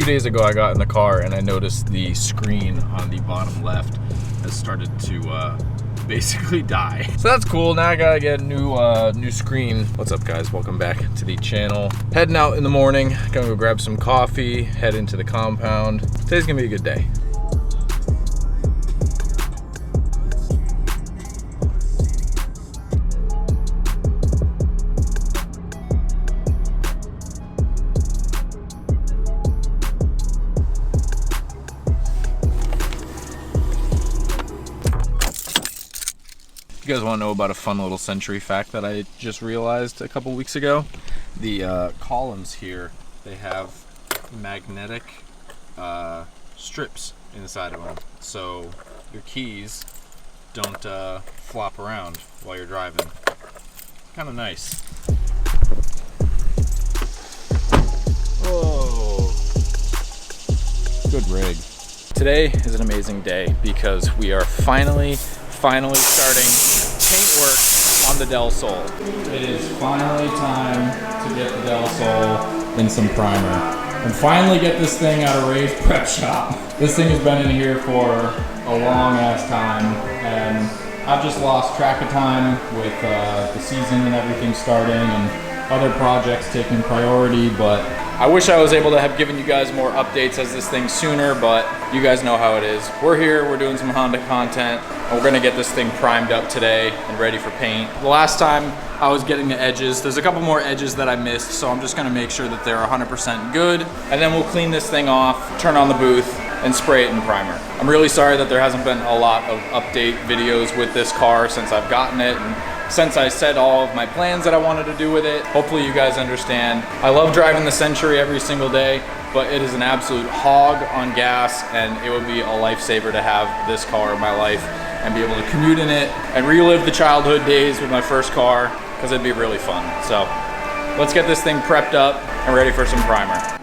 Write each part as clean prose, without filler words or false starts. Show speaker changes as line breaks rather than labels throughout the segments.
days ago I got in the car and I noticed the screen on the bottom left has started to basically die. So that's cool. Now I gotta get a new screen. What's up, guys? Welcome back to the channel. Heading out in the morning, gonna go grab some coffee, head into the compound. Today's gonna be a good day. You guys want to know about a fun little Century fact that I just realized a couple weeks ago? The columns here, they have magnetic strips inside of them, so your keys don't flop around while you're driving. Kind of nice. Whoa! Good rig. Today is an amazing day because we are finally starting paint work on the Del Sol. It is finally time to get the Del Sol in some primer and finally get this thing out of Ray's prep shop. This thing has been in here for a long ass time and I've just lost track of time with the season and everything starting and other projects taking priority, but I wish I was able to have given you guys more updates as this thing sooner, but you guys know how it is. We're here, we're doing some Honda content, and we're gonna get this thing primed up today and ready for paint. The last time I was getting the edges, there's a couple more edges that I missed, so I'm just gonna make sure that they're 100% good, and then we'll clean this thing off, turn on the booth, and spray it in primer. I'm really sorry that there hasn't been a lot of update videos with this car since I've gotten it, and since I said all of my plans that I wanted to do with it. Hopefully you guys understand. I love driving the Century every single day, but it is an absolute hog on gas, and it would be a lifesaver to have this car in my life and be able to commute in it and relive the childhood days with my first car, because it'd be really fun. So let's get this thing prepped up and ready for some primer.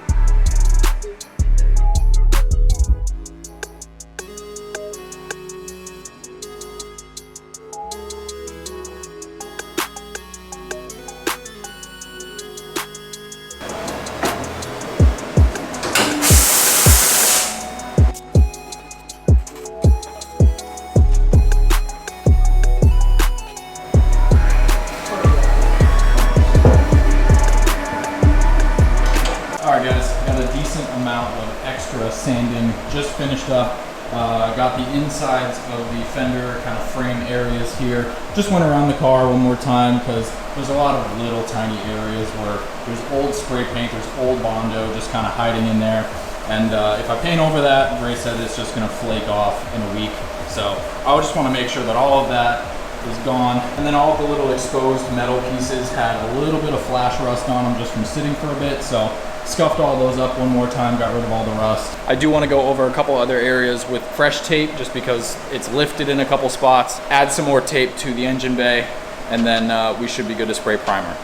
Alright guys, got a decent amount of extra sanding just finished up. Got the insides of the fender kind of frame areas here. Just went around the car one more time because there's a lot of little tiny areas where there's old spray paint, there's old Bondo just kind of hiding in there. And if I paint over that, Ray said it's just going to flake off in a week. So I just want to make sure that all of that is gone. And then all of the little exposed metal pieces had a little bit of flash rust on them just from sitting for a bit. So scuffed all those up one more time, got rid of all the rust. I do want to go over a couple other areas with fresh tape just because it's lifted in a couple spots. Add some more tape to the engine bay, and then we should be good to spray primer.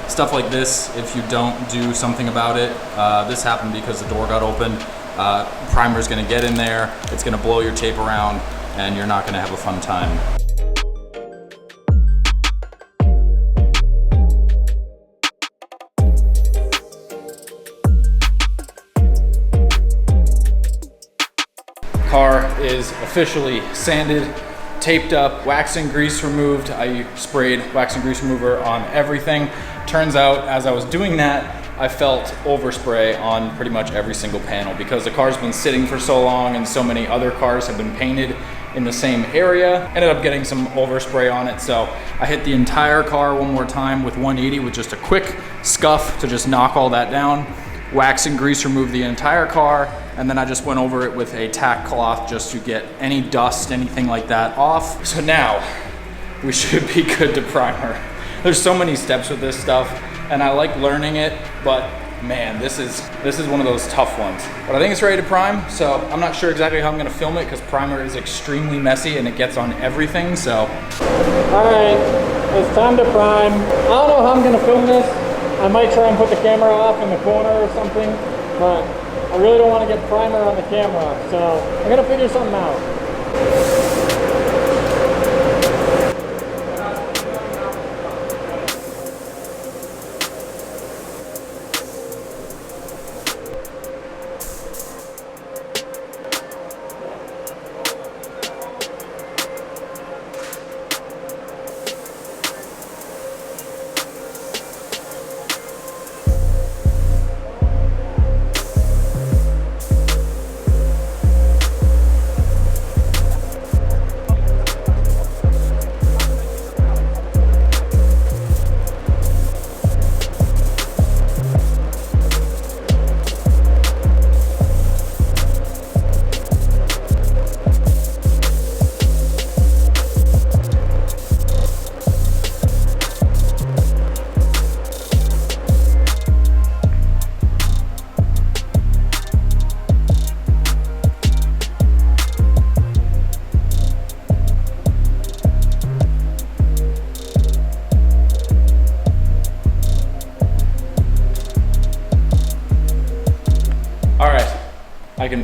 Stuff like this, if you don't do something about it, this happened because the door got opened. Primer is going to get in there, it's going to blow your tape around, and you're not going to have a fun time. Car is officially sanded, taped up, wax and grease removed. I sprayed wax and grease remover on everything. Turns out, as I was doing that, I felt overspray on pretty much every single panel because the car's been sitting for so long and so many other cars have been painted in the same area. Ended up getting some overspray on it, so I hit the entire car one more time with 180 with just a quick scuff to just knock all that down. Wax and grease removed the entire car, and then I just went over it with a tack cloth just to get any dust, anything like that off. So now we should be good to primer. There's so many steps with this stuff, and I like learning it, but man, this is one of those tough ones. But I think it's ready to prime, so I'm not sure exactly how I'm gonna film it because primer is extremely messy and it gets on everything, so.
All right, it's time to prime. I don't know how I'm gonna film this. I might try and put the camera off in the corner or something, but I really don't want to get primer on the camera, so I'm gonna figure something out.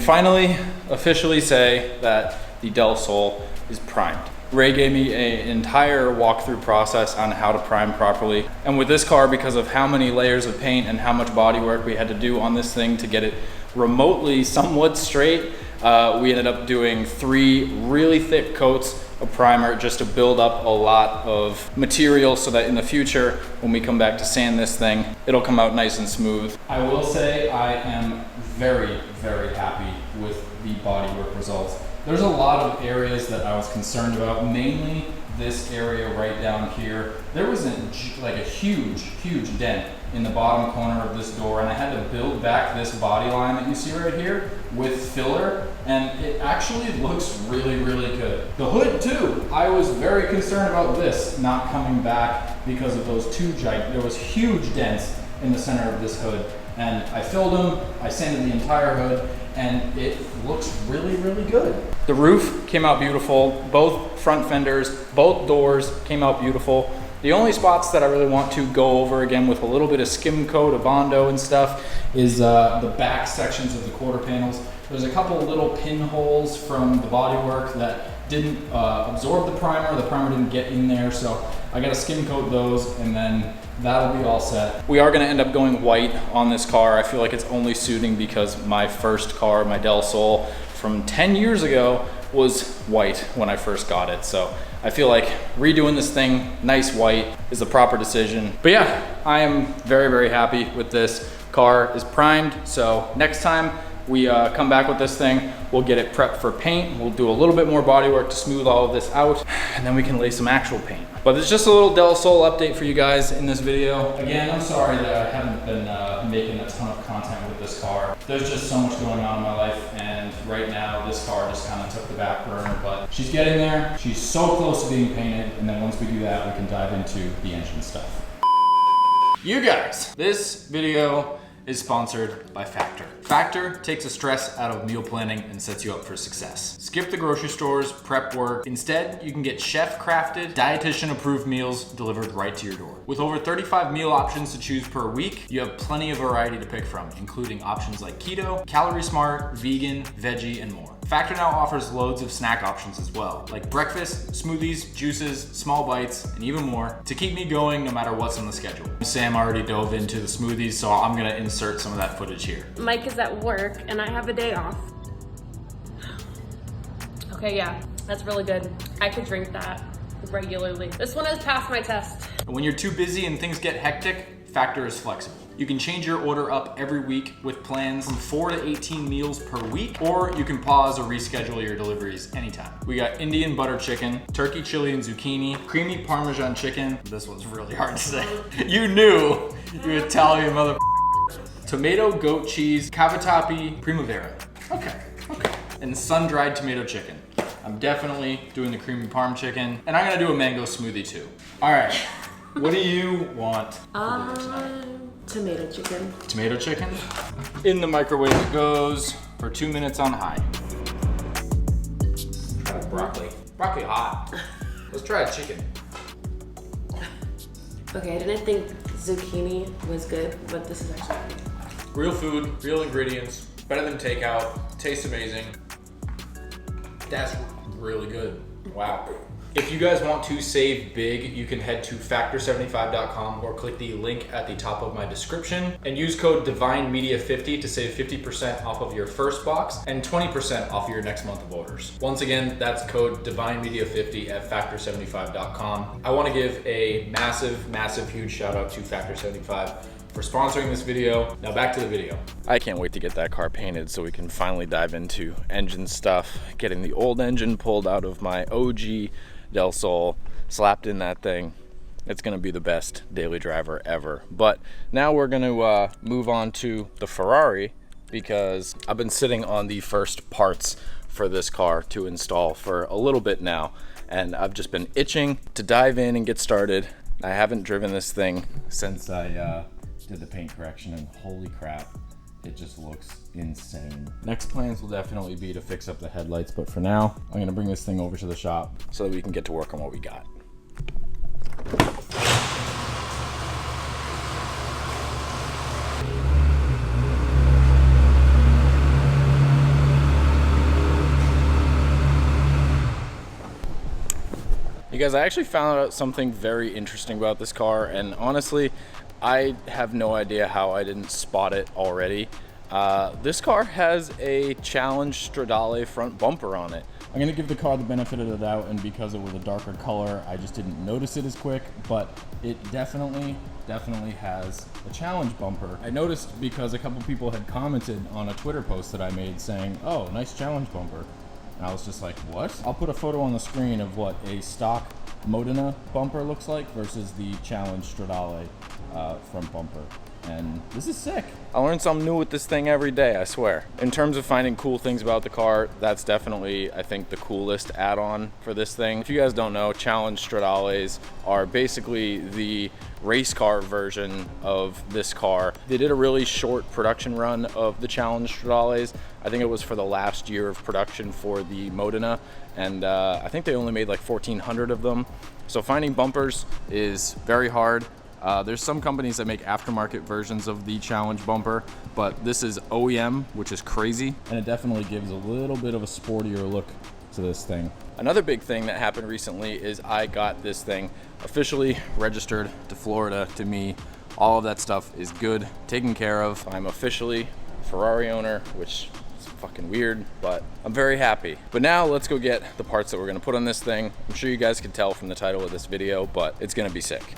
finally officially say that the Del Sol is primed. Ray gave me an entire walkthrough process on how to prime properly. And with this car, because of how many layers of paint and how much bodywork we had to do on this thing to get it remotely somewhat straight, we ended up doing 3 really thick coats of primer just to build up a lot of material so that in the future, when we come back to sand this thing, it'll come out nice and smooth. I will say I am very, very happy with the bodywork results. There's a lot of areas that I was concerned about, mainly this area right down here. There was like a huge dent in the bottom corner of this door, and I had to build back this body line that you see right here with filler, and it actually looks really, really good. The hood too, I was very concerned about this not coming back because of those there was huge dents in the center of this hood, and I filled them, I sanded the entire hood, and it looks really, really good. The roof came out beautiful. Both front fenders, both doors came out beautiful. The only spots that I really want to go over again with a little bit of skim coat, a Bondo and stuff, is the back sections of the quarter panels. There's a couple little pinholes from the bodywork that didn't absorb the primer. The primer didn't get in there, so I gotta skim coat those, and then that'll be all set. We are gonna end up going white on this car. I feel like it's only suiting because my first car, my Del Sol from 10 years ago, was white when I first got it. So I feel like redoing this thing nice white is the proper decision. But yeah, I am very, very happy with this. Car is primed, so next time we come back with this thing, we'll get it prepped for paint. We'll do a little bit more bodywork to smooth all of this out, and then we can lay some actual paint. But it's just a little Del Sol update for you guys in this video. Again, I'm sorry that I haven't been making a ton of content with this car. There's just so much going on in my life, and right now this car just kind of took the back burner, but she's getting there. She's so close to being painted, and then once we do that, we can dive into the engine stuff. You guys, this video is sponsored by Factor. Factor takes the stress out of meal planning and sets you up for success. Skip the grocery stores, prep work. Instead, you can get chef-crafted, dietitian-approved meals delivered right to your door. With over 35 meal options to choose per week, you have plenty of variety to pick from, including options like keto, calorie smart, vegan, veggie, and more. Factor now offers loads of snack options as well, like breakfast, smoothies, juices, small bites, and even more to keep me going no matter what's on the schedule. Sam already dove into the smoothies, so I'm gonna insert some of that footage here.
Mike is at work and I have a day off. Okay, yeah, that's really good. I could drink that regularly. This one has passed my test.
When you're too busy and things get hectic, Factor is flexible. You can change your order up every week with plans from 4 to 18 meals per week, or you can pause or reschedule your deliveries anytime. We got Indian butter chicken, turkey chili and zucchini, creamy Parmesan chicken. This one's really hard to say. You knew, you Italian mother. Tomato goat cheese, cavatappi primavera. Okay. And sun-dried tomato chicken. I'm definitely doing the creamy parm chicken, and I'm gonna do a mango smoothie too. All right. What do you want for dinner tonight?
Tomato chicken.
Tomato chicken? In the microwave it goes for 2 minutes on high. Try broccoli. Broccoli hot. Let's try chicken.
Okay, I didn't think zucchini was good, but this is actually good.
Real food, real ingredients, better than takeout, tastes amazing. That's really good. Wow. If you guys want to save big, you can head to factor75.com or click the link at the top of my description and use code DivineMedia50 to save 50% off of your first box and 20% off your next month of orders. Once again, that's code DivineMedia50 at factor75.com. I want to give a massive, huge shout out to Factor75 for sponsoring this video. Now back to the video. I can't wait to get that car painted so we can finally dive into engine stuff, getting the old engine pulled out of my OG Del Sol, slapped in that thing. It's gonna be the best daily driver ever. But now we're gonna move on to the Ferrari, because I've been sitting on the first parts for this car to install for a little bit now, and I've just been itching to dive in and get started. I haven't driven this thing since I did the paint correction, and holy crap, it just looks insane. Next plans will definitely be to fix up the headlights, but for now, I'm gonna bring this thing over to the shop so that we can get to work on what we got. You guys, I actually found out something very interesting about this car, and honestly, I have no idea how I didn't spot it already. This car has a Challenge Stradale front bumper on it. I'm gonna give the car the benefit of the doubt, and because it was a darker color, I just didn't notice it as quick, but it definitely has a Challenge bumper. I noticed because a couple people had commented on a Twitter post that I made saying, oh, nice Challenge bumper. And I was just like, what? I'll put a photo on the screen of what a stock Modena bumper looks like versus the Challenge Stradale front bumper. And this is sick. I learn something new with this thing every day, I swear. In terms of finding cool things about the car, that's definitely, I think, the coolest add-on for this thing. If you guys don't know, Challenge Stradales are basically the race car version of this car. They did a really short production run of the Challenge Stradales. I think it was for the last year of production for the Modena, and I think they only made like 1,400 of them. So finding bumpers is very hard. There's some companies that make aftermarket versions of the Challenge bumper, but this is OEM, which is crazy, and it definitely gives a little bit of a sportier look to this thing. Another big thing that happened recently is I got this thing officially registered to Florida to me. All of that stuff is good, taken care of. I'm officially a Ferrari owner, which is fucking weird, but I'm very happy. But now let's go get the parts that we're gonna put on this thing. I'm sure you guys can tell from the title of this video, but it's gonna be sick.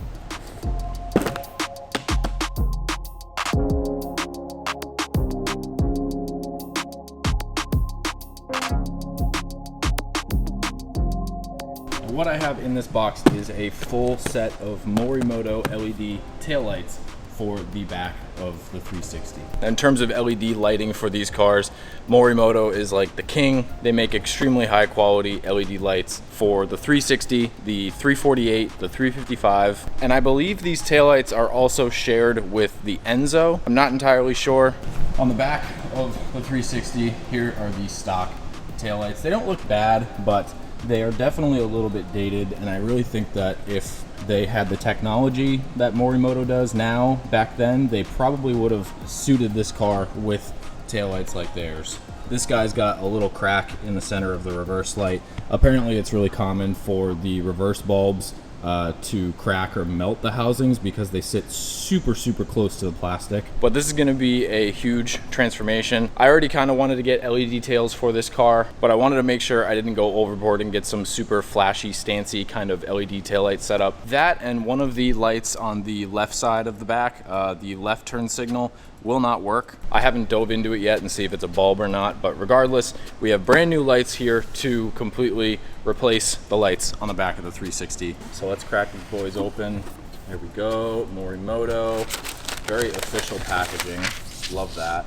What I have in this box is a full set of Morimoto LED taillights for the back of the 360. In terms of LED lighting for these cars, Morimoto is like the king. They make extremely high quality LED lights for the 360, the 348, the 355, and I believe these taillights are also shared with the Enzo. I'm not entirely sure. On the back of the 360, here are the stock taillights. They don't look bad, but they are definitely a little bit dated, and I really think that if they had the technology that Morimoto does now, back then, they probably would have suited this car with taillights like theirs. This guy's got a little crack in the center of the reverse light. Apparently it's really common for the reverse bulbs to crack or melt the housings because they sit super close to the plastic. But this is going to be a huge transformation. I already kind of wanted to get LED tails for this car, but I wanted to make sure I didn't go overboard and get some super flashy, stancy kind of LED taillight setup. That and one of the lights on the left side of the back, the left turn signal, will not work. I haven't dove into it yet and see if it's a bulb or not, but regardless, we have brand new lights here to completely replace the lights on the back of the 360. So let's crack these boys open. There we go, Morimoto. Very official packaging, love that.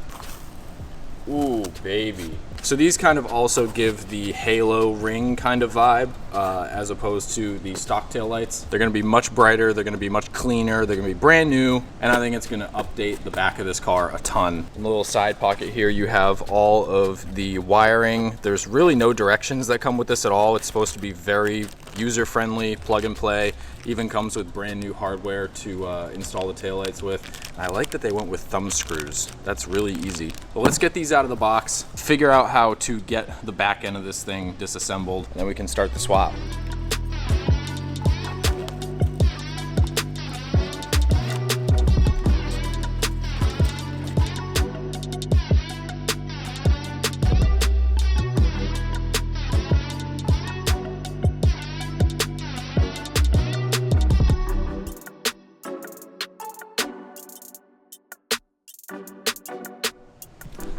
Ooh, baby. So these kind of also give the halo ring kind of vibe as opposed to the stock tail lights. They're gonna be much brighter, they're gonna be much cleaner, they're gonna be brand new, and I think it's gonna update the back of this car a ton. In the little side pocket here, you have all of the wiring. There's really no directions that come with this at all. It's supposed to be very user-friendly, plug and play. Even comes with brand new hardware to install the taillights with. And I like that they went with thumb screws. That's really easy. But let's get these out of the box, figure out how to get the back end of this thing disassembled, and then we can start the swap.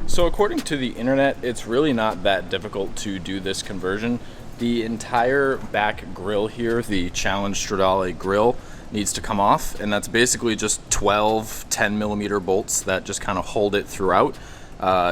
So according to the internet, it's really not that difficult to do this conversion. The entire back grille here, the Challenge Stradale grille, needs to come off, and that's basically just 12 10mm bolts that just kind of hold it throughout.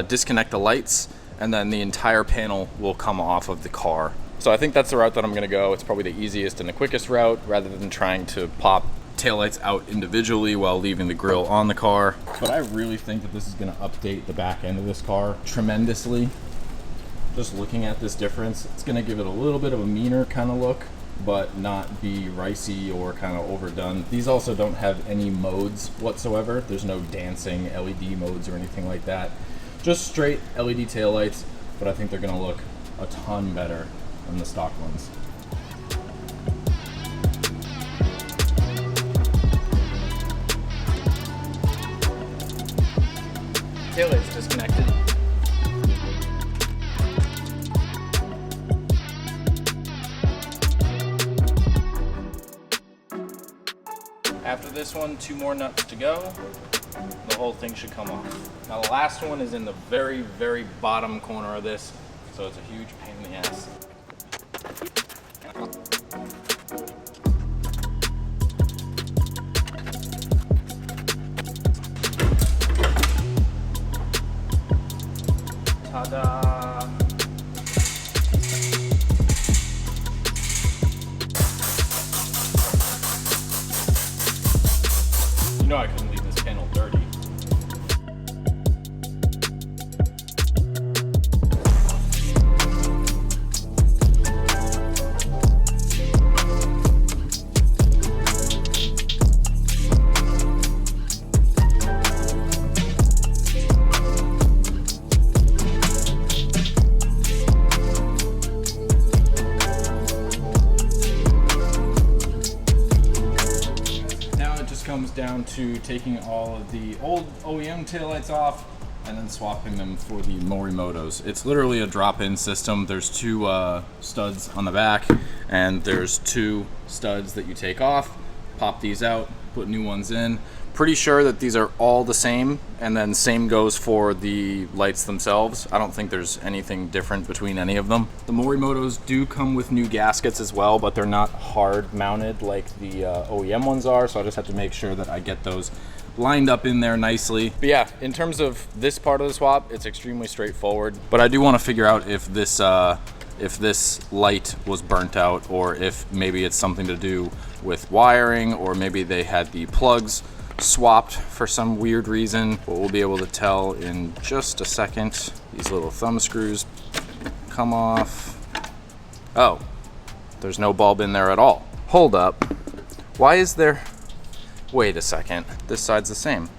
Disconnect the lights, and then the entire panel will come off of the car. So I think that's the route that I'm gonna go. It's probably the easiest and the quickest route, rather than trying to pop taillights out individually while leaving the grille on the car. But I really think that this is going to update the back end of this car tremendously. Just looking at this difference, it's going to give it a little bit of a meaner kind of look, but not be ricey or kind of overdone. These also don't have any modes whatsoever. There's no dancing LED modes or anything like that. Just straight LED taillights, but I think they're going to look a ton better than the stock ones. taillight's disconnected. After this one, 2 more nuts to go. The whole thing should come off. Now the last one is in the very, very bottom corner of this, so it's a huge pain in the ass. Ta-da! You know I couldn't leave this panel dirty. Comes down to taking all of the old OEM taillights off and then swapping them for the Morimotos. It's literally a drop-in system. There's 2 studs on the back, and there's 2 studs that you take off, pop these out, put new ones in. Pretty sure that these are all the same, and then same goes for the lights themselves. I don't think there's anything different between any of them. The Morimotos do come with new gaskets as well, but they're not hard mounted like the OEM ones are, so I just have to make sure that I get those lined up in there nicely. But yeah, in terms of this part of the swap, it's extremely straightforward, but I do want to figure out if this light was burnt out, or if maybe it's something to do with wiring, or maybe they had the plugs swapped for some weird reason. But we'll be able to tell in just a second. These little thumb screws come off. Oh, there's no bulb in there at all. Hold up. Why is there... Wait a second. This side's the same.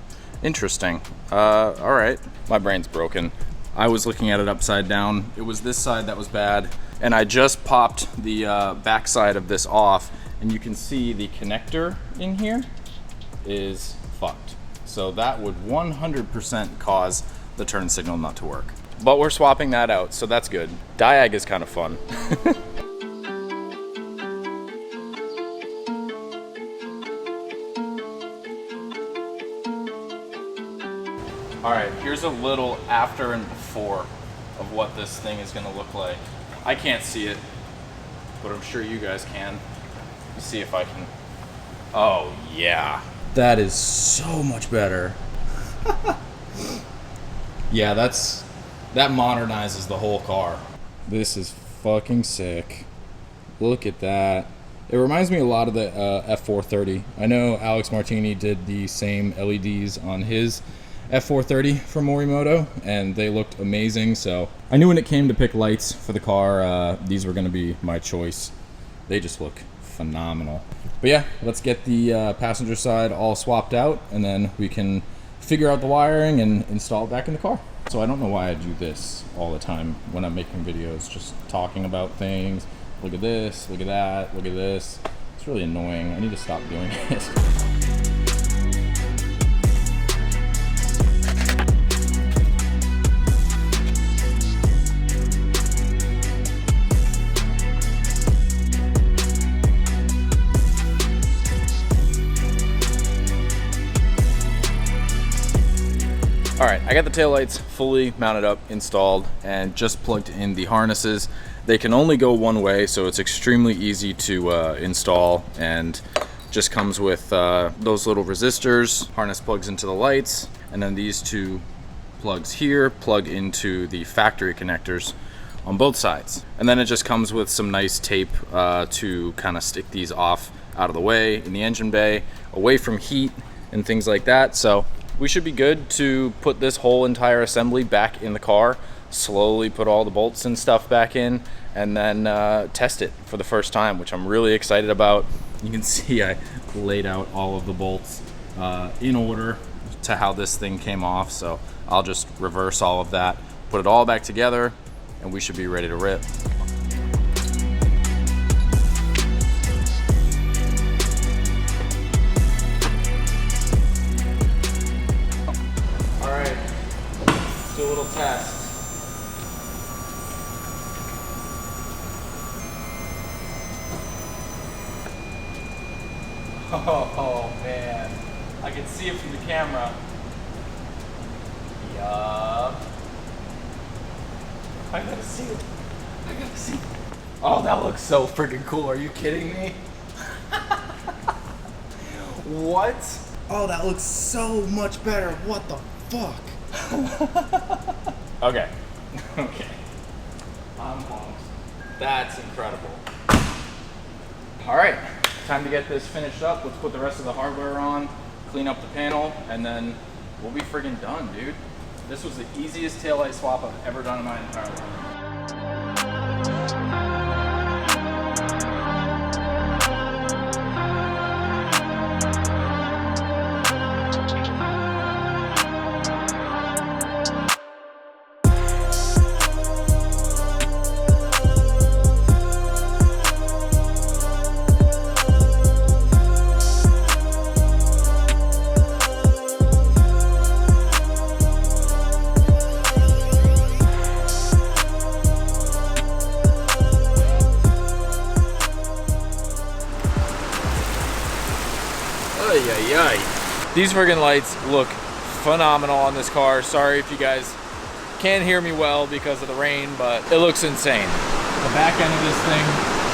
Interesting. All right. My brain's broken. I was looking at it upside down. It was this side that was bad. And I just popped the back side of this off, and you can see the connector in here is fucked. So that would 100% cause the turn signal not to work. But we're swapping that out, so that's good. Diag is kind of fun. All right, here's a little after and before of what this thing is gonna look like. I can't see it, but I'm sure you guys can. Let's see if I can. Oh yeah. That is so much better. Yeah, that modernizes the whole car. This is fucking sick. Look at that. It reminds me a lot of the F430. I know Alex Martini did the same LEDs on his F430 from Morimoto, and they looked amazing. So I knew when it came to pick lights for the car, these were gonna be my choice. They just look phenomenal. But yeah, let's get the passenger side all swapped out, and then we can figure out the wiring and install it back in the car. So I don't know why I do this all the time when I'm making videos, just talking about things. Look at this, look at that, look at this. It's really annoying. I need to stop doing it. All right, I got the taillights fully mounted up, installed, and just plugged in the harnesses. They can only go one way, so it's extremely easy to install, and just comes with those little resistors. Harness plugs into the lights, and then these 2 plugs here plug into the factory connectors on both sides. And then it just comes with some nice tape to kind of stick these off out of the way in the engine bay, away from heat and things like that. So we should be good to put this whole entire assembly back in the car, slowly put all the bolts and stuff back in, and then test it for the first time, which I'm really excited about. You can see I laid out all of the bolts in order to how this thing came off, so I'll just reverse all of that, put it all back together, and we should be ready to rip. Oh man, I can see it from the camera. Yup. I gotta see it. I gotta see it. Oh, that looks so freaking cool. Are you kidding me? What? Oh, that looks so much better. What the fuck? Okay. Okay. I'm pumped. That's incredible. All right, time to get this finished up. Let's put the rest of the hardware on, clean up the panel, and then we'll be friggin' done, dude. This was the easiest taillight swap I've ever done in my entire life. These friggin' lights look phenomenal on this car. Sorry if you guys can't hear me well because of the rain, but it looks insane. The back end of this thing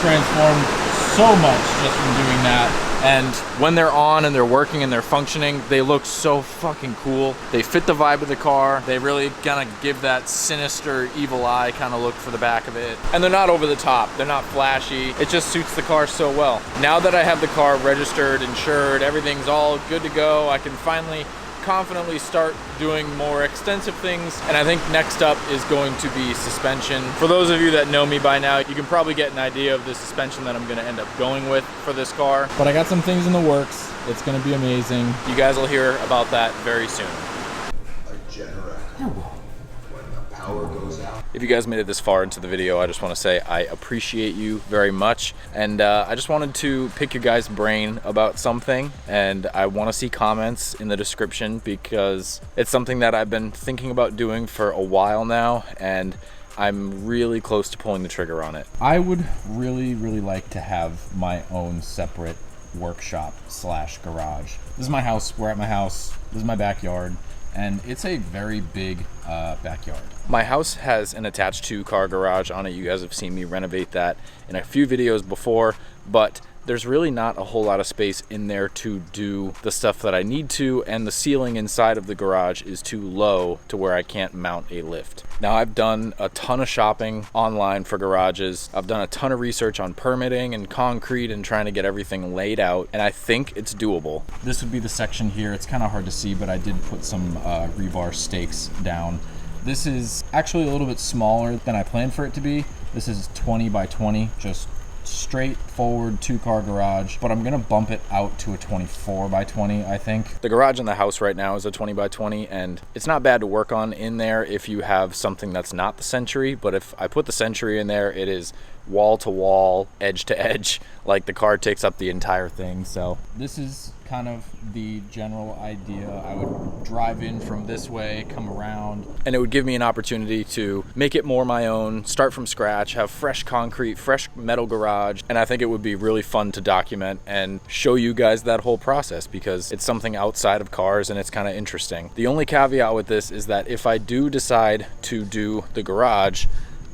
transformed so much just from doing that. And when they're on and they're working and they're functioning, they look so fucking cool. They fit the vibe of the car. They really kind of give that sinister, evil eye kind of look for the back of it. And they're not over the top. They're not flashy. It just suits the car so well. Now that I have the car registered, insured, everything's all good to go, I can finally confidently start doing more extensive things. And I think next up is going to be suspension. For those of you that know me by now, you can probably get an idea of the suspension that I'm going to end up going with for this car. But I got some things in the works. It's going to be amazing. You guys will hear about that very soon.
A generator. When the power goes out.
If you guys made it this far into the video, I just want to say I appreciate you very much. And I just wanted to pick your guys' brain about something. And I want to see comments in the description because it's something that I've been thinking about doing for a while now. And I'm really close to pulling the trigger on it. I would really like to have my own separate workshop / garage. This is my house. We're at my house. This is my backyard. And it's a very big backyard. My house has an attached 2-car garage on it. You guys have seen me renovate that in a few videos before, but there's really not a whole lot of space in there to do the stuff that I need to, and the ceiling inside of the garage is too low to where I can't mount a lift. Now, I've done a ton of shopping online for garages. I've done a ton of research on permitting and concrete and trying to get everything laid out, and I think it's doable. This would be the section here. It's kind of hard to see, but I did put some rebar stakes down. This is actually a little bit smaller than I planned for it to be. This is 20 by 20, just straightforward 2-car garage, but I'm gonna bump it out to a 24 by 20, I think. The garage in the house right now is a 20 by 20, and it's not bad to work on in there if you have something that's not the Century, but if I put the Century in there, it is wall to wall, edge to edge, like the car takes up the entire thing. So this is kind of the general idea. I would drive in from this way, come around, and it would give me an opportunity to make it more my own, start from scratch, have fresh concrete, fresh metal garage, and I think it would be really fun to document and show you guys that whole process because it's something outside of cars and it's kind of interesting. The only caveat with this is that if I do decide to do the garage,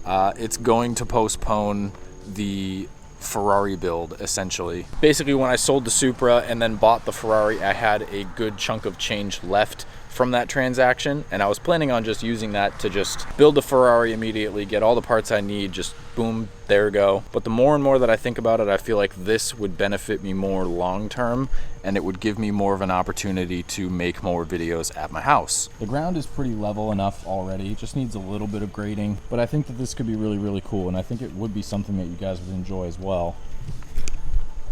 it's going to postpone the Ferrari build, essentially. Basically, when I sold the Supra and then bought the Ferrari, I had a good chunk of change left from that transaction, and I was planning on just using that to just build the Ferrari immediately, get all the parts I need, just boom, there we go. But the more and more that I think about it, I feel like this would benefit me more long term, and it would give me more of an opportunity to make more videos at my house. The ground is pretty level enough already, it just needs a little bit of grading, but I think that this could be really cool, and I think it would be something that you guys would enjoy as well.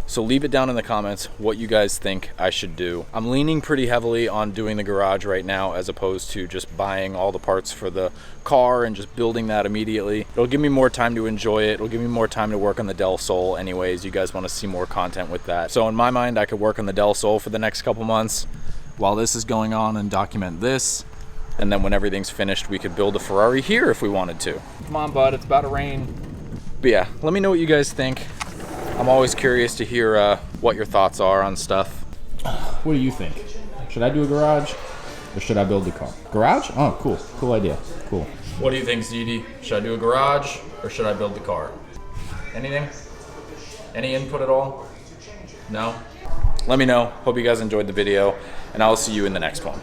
So leave it down in the comments what you guys think I should do. I'm leaning pretty heavily on doing the garage right now as opposed to just buying all the parts for the car and just building that immediately. It'll give me more time to enjoy it. It'll give me more time to work on the Del Sol anyways. You guys want to see more content with that. So in my mind, I could work on the Del Sol for the next couple months while this is going on and document this. And then when everything's finished, we could build a Ferrari here if we wanted to. Come on, bud, it's about to rain. But yeah, let me know what you guys think. I'm always curious to hear what your thoughts are on stuff.
What do you think? Should I do a garage or should I build the car? Garage? Oh, cool. Cool idea. Cool.
What do you think, ZD? Should I do a garage or should I build the car? Anything? Any input at all? No? Let me know. Hope you guys enjoyed the video, and I'll see you in the next one.